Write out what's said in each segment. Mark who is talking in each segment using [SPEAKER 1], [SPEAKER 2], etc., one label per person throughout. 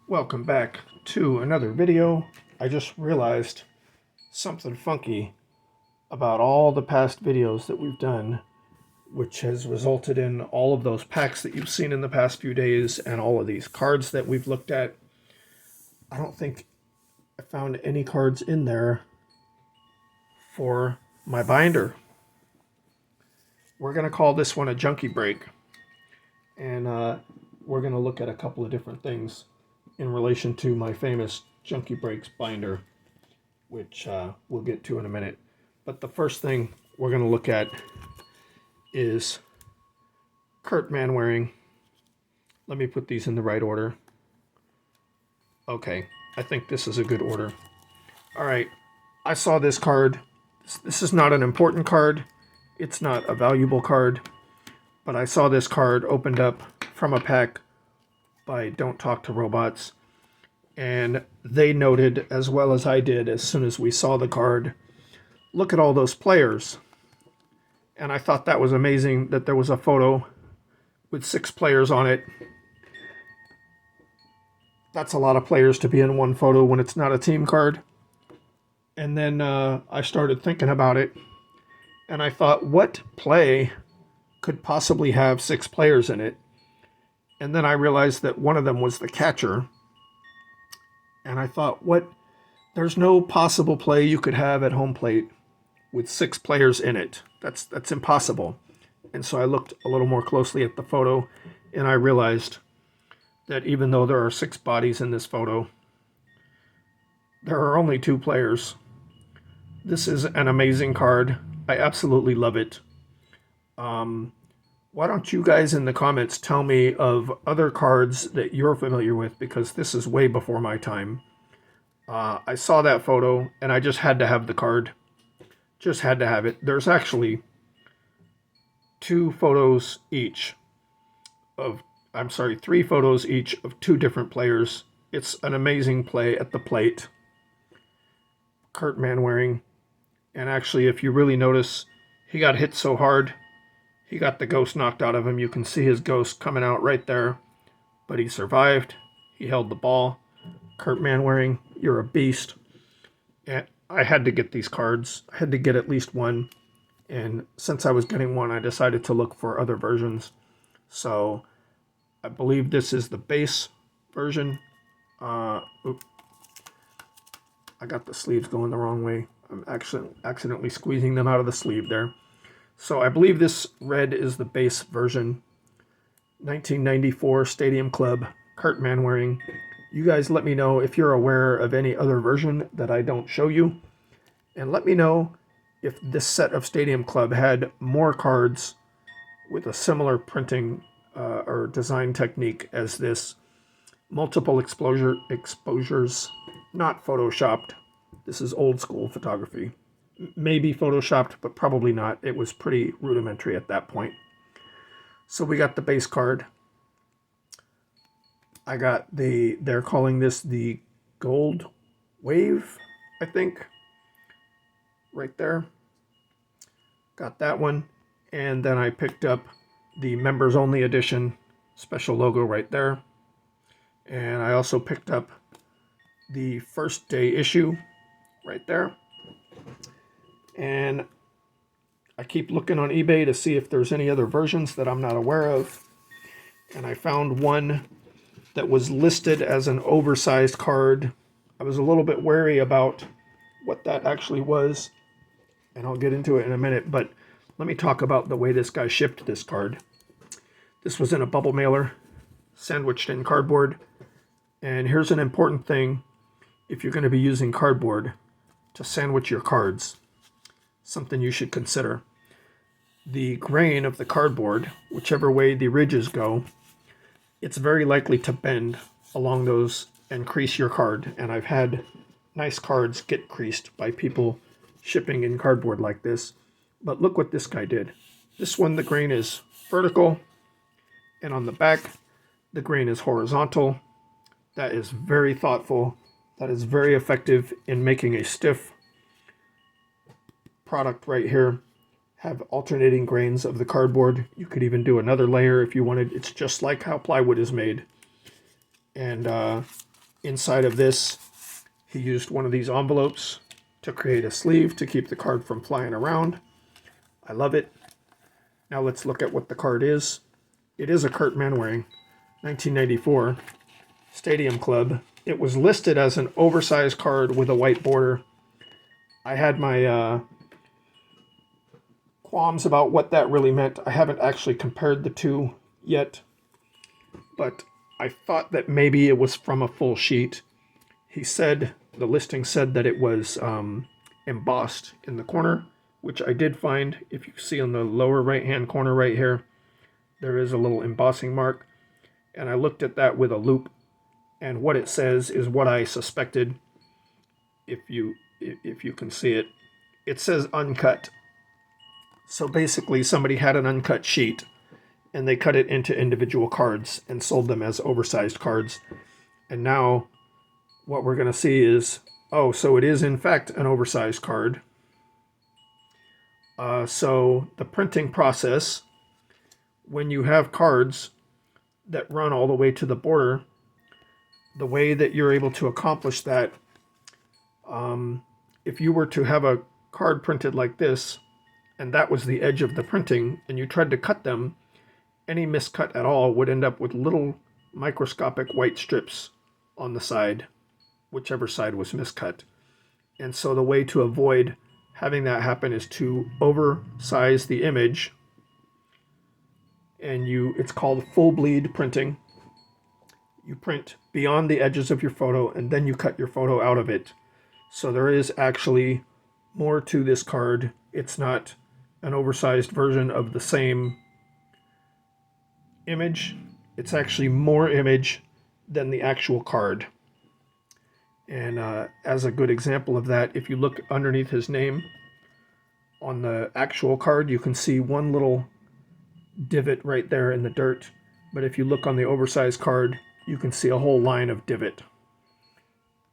[SPEAKER 1] Welcome back to another video. I just realized something funky about all the past videos that we've done, which has resulted in all of those packs that you've seen in the past few days and all of these cards that we've looked at. I don't think I found any cards in there for my binder. We're going to call this one a junkie break, and we're going to look at a couple of different things in relation to my famous Junkie Breaks binder, which we'll get to in a minute. But the first thing we're going to look at is Kurt Manwaring. Let me put these in the right order. Okay, I think this is a good order. All right, I saw this card. This is not an important card. It's not a valuable card. But I saw this card opened up from a pack by Don't Talk to Robots, and they noted, as well as I did as soon as we saw the card, look at all those players. And I thought that was amazing that there was a photo with 6 players on it. That's a lot of players to be in one photo when it's not a team card. And then I started thinking about it, and I thought, what play could possibly have 6 players in it? And then I realized that one of them was the catcher. And I thought, there's no possible play you could have at home plate with 6 players in it. That's impossible. And so I looked a little more closely at the photo, and I realized that even though there are 6 bodies in this photo, there are only 2 players. This is an amazing card. I absolutely love it. Why don't you guys in the comments tell me of other cards that you're familiar with, because this is way before my time. I saw that photo and I just had to have the card. Just had to have it. There's actually 3 photos each of 2 different players. It's an amazing play at the plate. Kurt Manwaring. And actually, if you really notice, he got hit so hard, he got the ghost knocked out of him. You can see his ghost coming out right there. But he survived. He held the ball. Kurt Manwaring, you're a beast. And I had to get these cards. I had to get at least one. And since I was getting one, I decided to look for other versions. So I believe this is the base version. I got the sleeves going the wrong way. I'm actually accidentally squeezing them out of the sleeve there. So I believe this red is the base version. 1994 Stadium Club, Kurt Manwaring. You guys let me know if you're aware of any other version that I don't show you. And let me know if this set of Stadium Club had more cards with a similar printing or design technique as this. Multiple exposures, not photoshopped. This is old school photography. Maybe photoshopped, but probably not. It was pretty rudimentary at that point. So we got the base card. I got they're calling this the Gold Wave, I think. Right there. Got that one. And then I picked up the members only edition special logo right there. And I also picked up the first day issue right there. And I keep looking on eBay to see if there's any other versions that I'm not aware of. And I found one that was listed as an oversized card. I was a little bit wary about what that actually was, and I'll get into it in a minute, but let me talk about the way this guy shipped this card. This was in a bubble mailer, sandwiched in cardboard. And here's an important thing if you're going to be using cardboard to sandwich your cards. Something you should consider. The grain of the cardboard, whichever way the ridges go, it's very likely to bend along those and crease your card. And I've had nice cards get creased by people shipping in cardboard like this. But look what this guy did. This one, the grain is vertical, and on the back, the grain is horizontal. That is very thoughtful. That is very effective in making a stiff product right here. Have alternating grains of the cardboard. You could even do another layer if you wanted. It's just like how plywood is made. And Inside of this, he used one of these envelopes to create a sleeve to keep the card from flying around. I love it. Now let's look at what the card is. It is a Kurt Manwaring 1994 Stadium Club. It was listed as an oversized card with a white border. I had my qualms about what that really meant. I haven't actually compared the two yet, but I thought that maybe it was from a full sheet. He said, the listing said that it was embossed in the corner, which I did find. If you see on the lower right hand corner right here, there is a little embossing mark, and I looked at that with a loop, and what it says is what I suspected. If you can see it, it says uncut. So basically somebody had an uncut sheet and they cut it into individual cards and sold them as oversized cards. And now what we're going to see is, oh, so it is in fact an oversized card. So the printing process, when you have cards that run all the way to the border, the way that you're able to accomplish that, if you were to have a card printed like this, and that was the edge of the printing, and you tried to cut them, any miscut at all would end up with little microscopic white strips on the side, whichever side was miscut. And so the way to avoid having that happen is to oversize the image, and it's called full bleed printing. You print beyond the edges of your photo, and then you cut your photo out of it. So there is actually more to this card. It's not an oversized version of the same image. It's actually more image than the actual card. And as a good example of that, if you look underneath his name on the actual card, you can see one little divot right there in the dirt. But if you look on the oversized card, you can see a whole line of divot.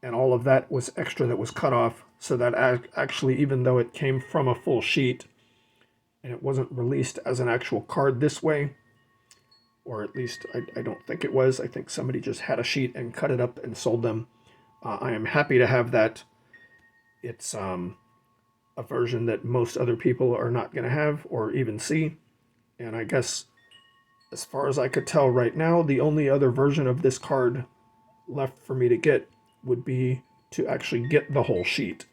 [SPEAKER 1] And all of that was extra that was cut off, so that actually, even though it came from a full sheet and it wasn't released as an actual card this way, or at least I don't think it was. I think somebody just had a sheet and cut it up and sold them. I am happy to have that. It's a version that most other people are not going to have or even see. And I guess, as far as I could tell right now, the only other version of this card left for me to get would be to actually get the whole sheet.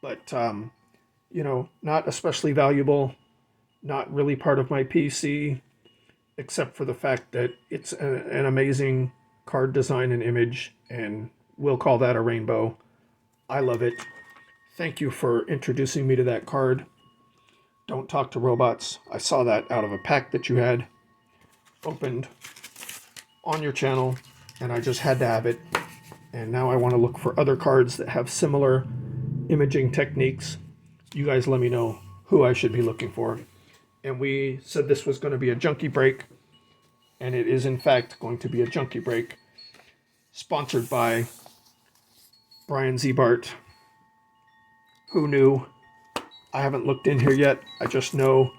[SPEAKER 1] But, not especially valuable, not really part of my PC, except for the fact that it's an amazing card design and image, and we'll call that a rainbow. I love it. Thank you for introducing me to that card. Don't Talk to Robots. I saw that out of a pack that you had opened on your channel, and I just had to have it. And now I want to look for other cards that have similar imaging techniques. You guys let me know who I should be looking for. And we said this was going to be a Junkie break, and it is in fact going to be a Junkie break, sponsored by Brian Z.E.D. Who knew? I haven't looked in here yet. I just know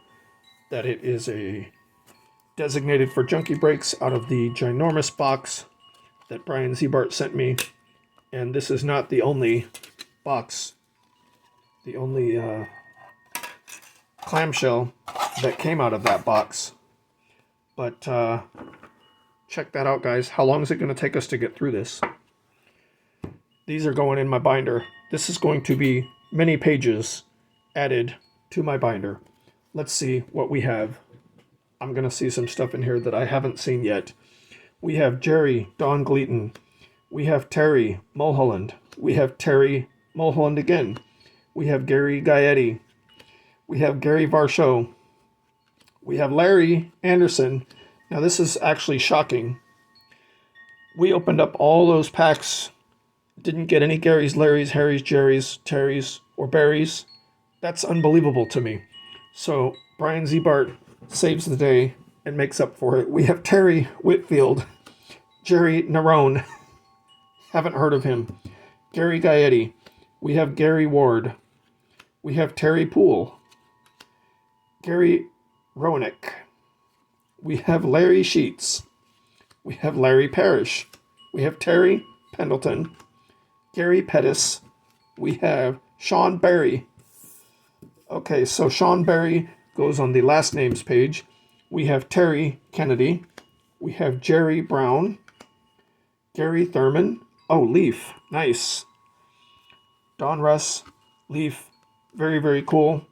[SPEAKER 1] that it is a designated for Junkie breaks out of the ginormous box that Brian Z.E.D. sent me. And this is not the only box, the only clamshell that came out of that box. But check that out, guys. How long is it going to take us to get through this? These are going in my binder. This is going to be many pages added to my binder. Let's see what we have. I'm going to see some stuff in here that I haven't seen yet. We have Jerry Don Gleaton. We have Terry Mulholland. We have Terry Mulholland again. We have Gary Gaetti. We have Gary Varsho. We have Larry Anderson. Now this is actually shocking. We opened up all those packs, didn't get any Garys, Larrys, Harrys, Jerrys, Terrys, or Barrys. That's unbelievable to me. So Brian Z.E.D. saves the day and makes up for it. We have Terry Whitfield, Jerry Narone, haven't heard of him, Gary Gaetti. We have Gary Ward. We have Terry Poole, Gary Roenick. We have Larry Sheets. We have Larry Parrish. We have Terry Pendleton, Gary Pettis. We have Sean Barry. Okay, so Sean Barry goes on the last names page. We have Terry Kennedy. We have Jerry Brown, Gary Thurman. Oh, Leaf. Nice. Don Russ, Leaf. Very, very cool.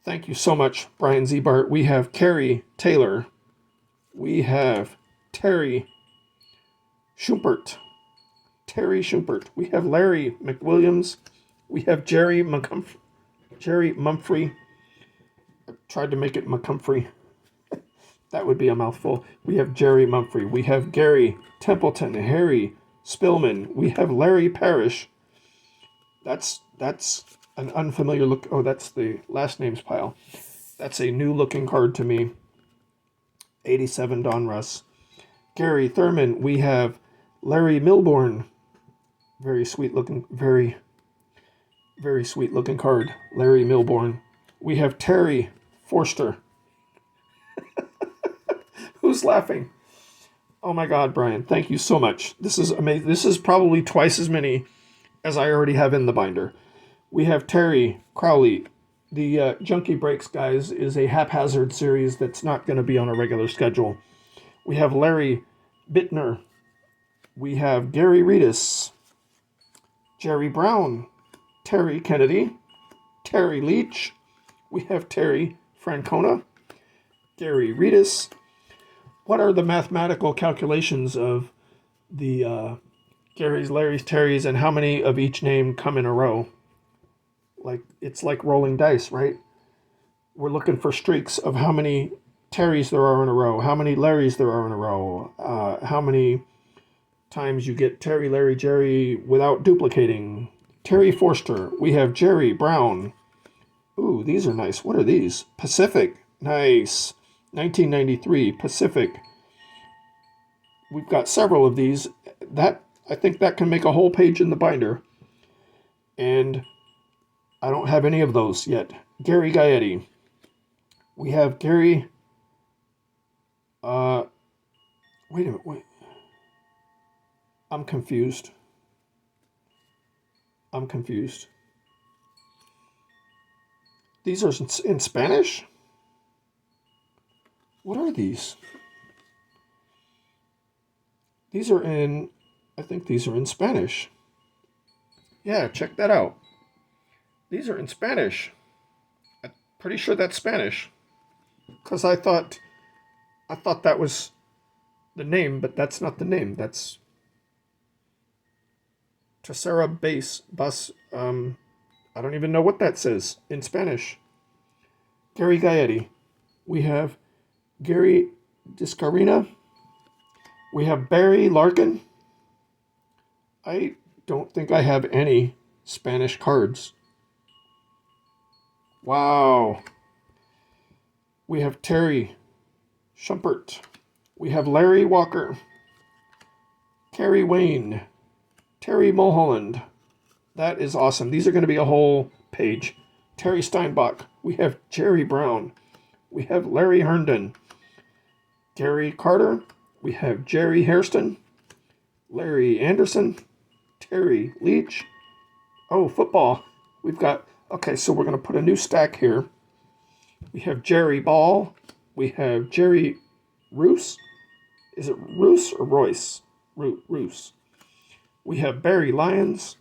[SPEAKER 1] Thank you so much, Brian Zebart. We have Carrie Taylor. We have Terry Schumpert. Terry Schumpert. We have Larry McWilliams. We have Jerry Mumphrey. I tried to make it McComfrey. That would be a mouthful. We have Jerry Mumphrey. We have Gary Templeton, Harry Spillman. We have Larry Parrish. That's an unfamiliar look. Oh, that's the last names pile. That's a new looking card to me. 87 Don Russ. Gary Thurman. We have Larry Milbourne. Very sweet looking, very sweet looking card. Larry Milbourne. We have Terry Forster. Who's laughing? Oh my God, Brian, thank you so much. This is amazing. This is probably twice as many as I already have in the binder. We have Terry Crowley. The Junkie Breaks, guys, is a haphazard series that's not going to be on a regular schedule. We have Larry Bittner. We have Gary Reedus, Jerry Brown, Terry Kennedy, Terry Leach. We have Terry Francona, Gary Reedus. What are the mathematical calculations of the Gary's, Larry's, Terry's, and how many of each name come in a row? Like, it's like rolling dice, right? We're looking for streaks of how many Terry's there are in a row, how many Larry's there are in a row, how many times you get Terry, Larry, Jerry without duplicating. Terry Forster. We have Jerry Brown. Ooh, these are nice. What are these? Pacific. Nice. 1993 Pacific. We've got several of these. That, I think that can make a whole page in the binder. And I don't have any of those yet. Gary Gaetti. We have Gary. Wait a minute. Wait. I'm confused. These are in Spanish? What are these? These are in, I think these are in Spanish. Yeah, check that out. These are in Spanish. I'm pretty sure that's Spanish. Because I thought that was the name, but that's not the name. That's Tercera Bus. I don't even know what that says in Spanish. Gary Gaetti. We have Gary Discarina. We have Barry Larkin. I don't think I have any Spanish cards. Wow. We have Terry Schumpert. We have Larry Walker. Kerry Wayne. Terry Mulholland. That is awesome. These are going to be a whole page. Terry Steinbach. We have Jerry Brown. We have Larry Herndon. Gary Carter. We have Jerry Hairston. Larry Anderson. Terry Leach. Oh, football. We've got, okay, so we're going to put a new stack here. We have Jerry Ball. We have Jerry Roos. Is it Roos or Royce? Roos. We have Barry Lyons.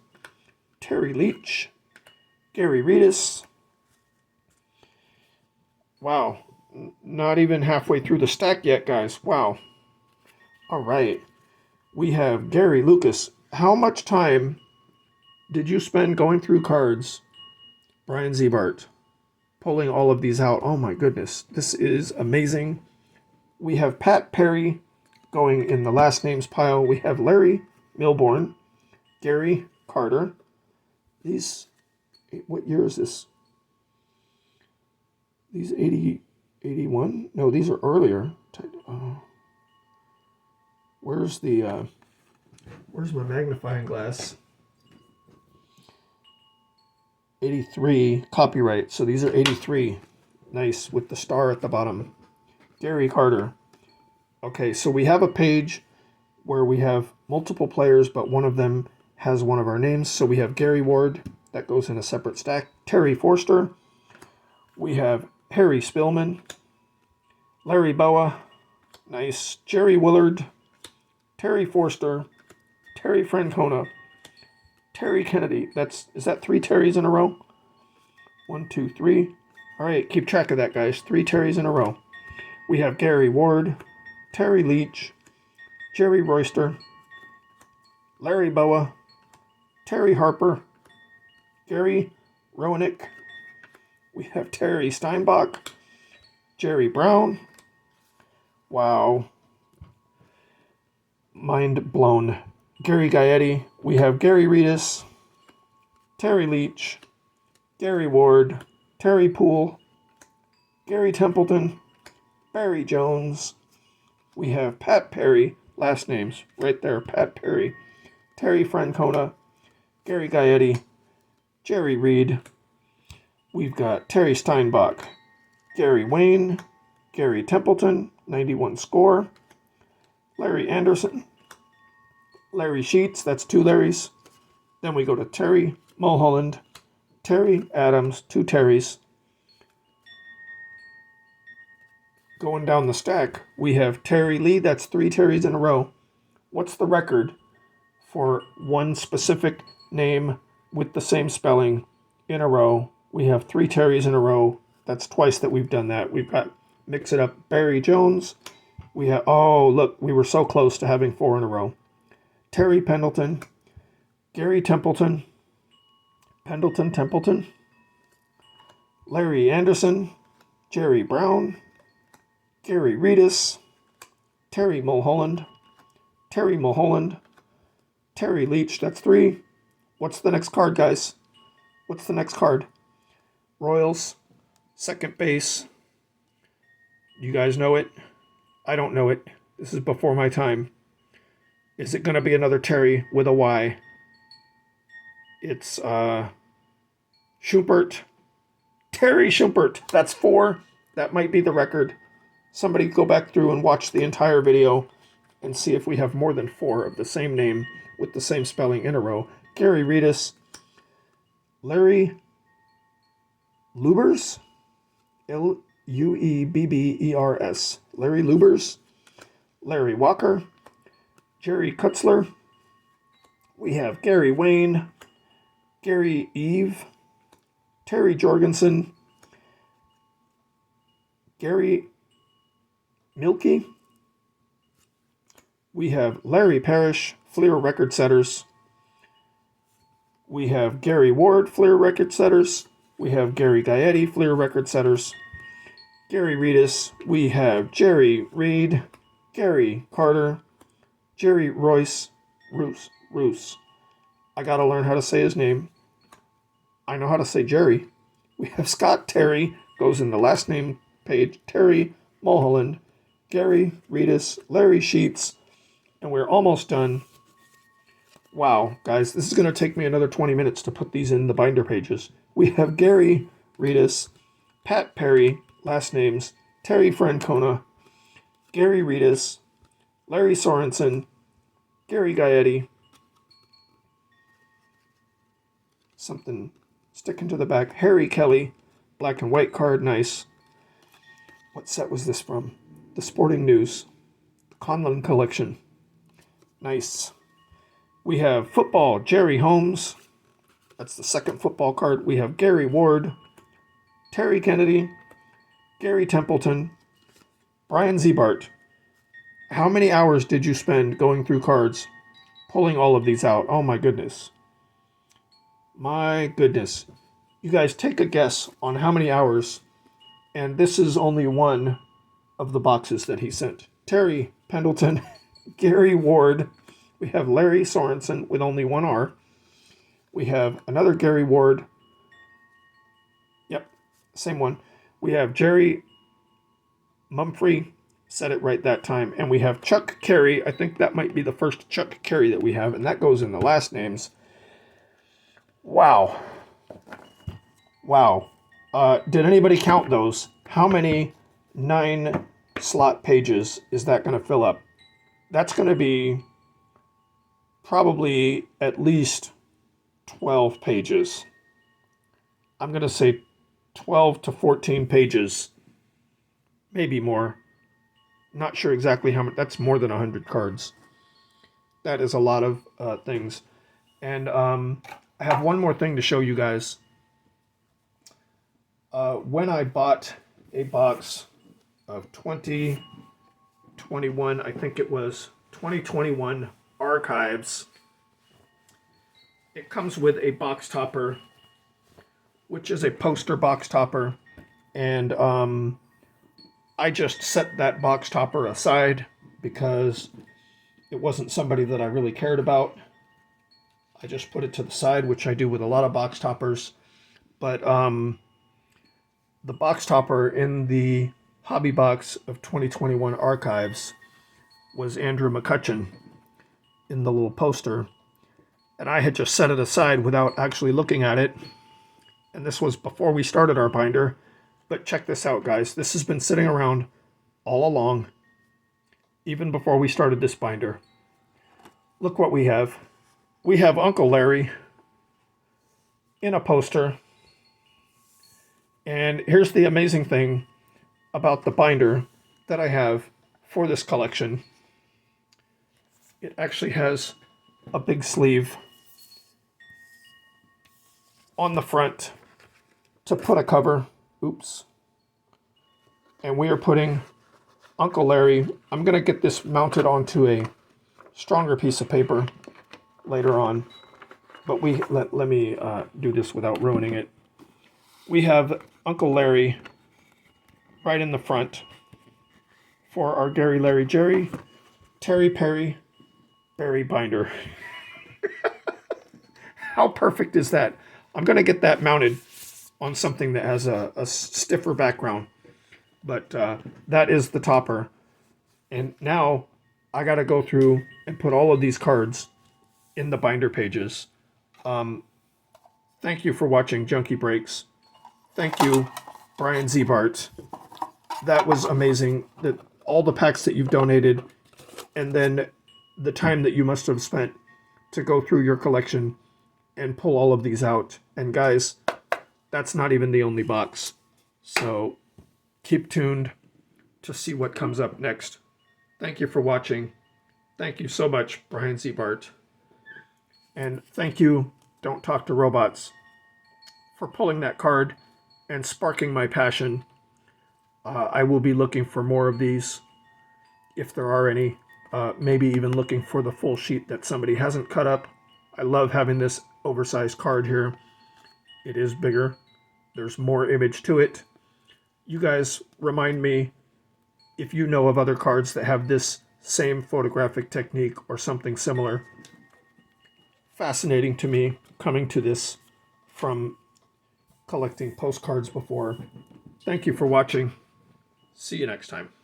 [SPEAKER 1] Terry Leach. Gary Reedus. Wow. Not even halfway through the stack yet, guys. Wow. All right. We have Gary Lucas. How much time did you spend going through cards, Brian Zebart, pulling all of these out? Oh my goodness. This is amazing. We have Pat Perry going in the last names pile. We have Larry Milbourne, Gary Carter. These, what year is this? These 80, 81? No, these are earlier. Where's my magnifying glass? 83 copyright. So these are 83. Nice, with the star at the bottom. Gary Carter. Okay, so we have a page where we have multiple players, but one of them has one of our names. So we have Gary Ward. That goes in a separate stack. Terry Forster. We have Harry Spillman. Larry Boa. Nice. Jerry Willard. Terry Forster. Terry Francona. Terry Kennedy. Is that 3 Terrys in a row? 1, 2, 3. All right, keep track of that, guys. 3 Terrys in a row. We have Gary Ward, Terry Leach, Jerry Royster, Larry Boa, Terry Harper, Gary Roenick. We have Terry Steinbach, Jerry Brown. Wow. Mind blown. Gary Gaetti. We have Gary Reedus, Terry Leach, Gary Ward, Terry Poole, Gary Templeton, Barry Jones. We have Pat Perry, last names right there, Pat Perry, Terry Francona, Gary Gaetti, Jerry Reed. We've got Terry Steinbach, Gary Wayne, Gary Templeton, 91 score, Larry Anderson, Larry Sheets, that's 2 Larrys. Then we go to Terry Mulholland, Terry Adams, 2 Terrys. Going down the stack, we have Terry Lee, that's 3 Terrys in a row. What's the record for one specific name with the same spelling in a row? We have 3 Terrys in a row. That's twice that we've done that. We've got, mix it up, Barry Jones. We have, oh, look, we were so close to having 4 in a row. Terry Pendleton, Gary Templeton, Templeton, Larry Anderson, Jerry Brown, Gary Reedus, Terry Mulholland, Terry Leach, that's 3. What's the next card, guys? What's the next card? Royals, second base. You guys know it? I don't know it. This is before my time. Is it going to be another Terry with a Y? It's Schumpert. Terry Schumpert. That's 4. That might be the record. Somebody go back through and watch the entire video and see if we have more than 4 of the same name with the same spelling in a row. Gary Reedus. Larry Lubers. Luebbers. Larry Lubers. Larry Walker. Jerry Kutzler. We have Gary Wayne, Gary Eve, Terry Jorgensen, Gary Milkey. We have Larry Parrish, Fleer Record Setters. We have Gary Ward, Fleer Record Setters. We have Gary Gaetti, Fleer Record Setters. Gary Reedus. We have Jerry Reed, Gary Carter, Jerry Royce, Roos. I gotta learn how to say his name. I know how to say Jerry. We have Scott Terry, goes in the last name page, Terry Mulholland, Gary Reedus, Larry Sheets, and we're almost done. Wow, guys, this is going to take me another 20 minutes to put these in the binder pages. We have Gary Reedus, Pat Perry, last names, Terry Francona, Gary Reedus, Larry Sorensen, Gary Gaetti. Something sticking to the back. Harry Kelly, black and white card, nice. What set was this from? The Sporting News, Conlon Collection. Nice. We have football, Jerry Holmes. That's the second football card. We have Gary Ward, Terry Kennedy, Gary Templeton, Brian Zebart. How many hours did you spend going through cards, pulling all of these out? Oh my goodness. My goodness. You guys take a guess on how many hours, and this is only one of the boxes that he sent. Terry Pendleton, Gary Ward. We have Larry Sorensen with only 1 R. We have another Gary Ward. Yep, same one. We have Jerry Mumphrey, said it right that time. And we have Chuck Carey. I think that might be the first Chuck Carey that we have, and that goes in the last names. Wow. Wow. Did anybody count those? How many 9 slot pages is that going to fill up? That's going to be probably at least 12 pages. I'm going to say 12 to 14 pages, maybe more. Not sure exactly how much. That's more than 100 cards. That is a lot of things. And I have one more thing to show you guys. When I bought a box of 2021, I think it was 2021 archives, it comes with a box topper, which is a poster box topper. And I just set that box topper aside because it wasn't somebody that I really cared about. I just put it to the side, which I do with a lot of box toppers. But the box topper in the hobby box of 2021 archives was Andrew McCutcheon in the little poster. And I had just set it aside without actually looking at it. And this was before we started our binder. But check this out, guys. This has been sitting around all along, even before we started this binder. Look what we have. We have Uncle Larry in a poster. And here's the amazing thing about the binder that I have for this collection. It actually has a big sleeve on the front to put a cover. Oops. And we are putting Uncle Larry. I'm going to get this mounted onto a stronger piece of paper later on. But let me do this without ruining it. We have Uncle Larry right in the front for our Gary, Larry, Jerry, Terry, Perry, Barry binder. How perfect is that? I'm going to get that mounted on something that has a stiffer background. But that is the topper. And now I got to go through and put all of these cards in the binder pages. Thank you for watching Junkie Breaks. Thank you, Brian Z.E.D. That was amazing. That all the packs that you've donated, and then the time that you must have spent to go through your collection and pull all of these out. And guys, that's not even the only box. So keep tuned to see what comes up next. Thank you for watching. Thank you so much, Brian Z.E.D. And thank you, Don't Talk to Robots, for pulling that card and sparking my passion. I will be looking for more of these, if there are any. Maybe even looking for the full sheet that somebody hasn't cut up. I love having this oversized card here. It is bigger. There's more image to it. You guys remind me if you know of other cards that have this same photographic technique or something similar. Fascinating to me, coming to this from collecting postcards before. Thank you for watching. See you next time.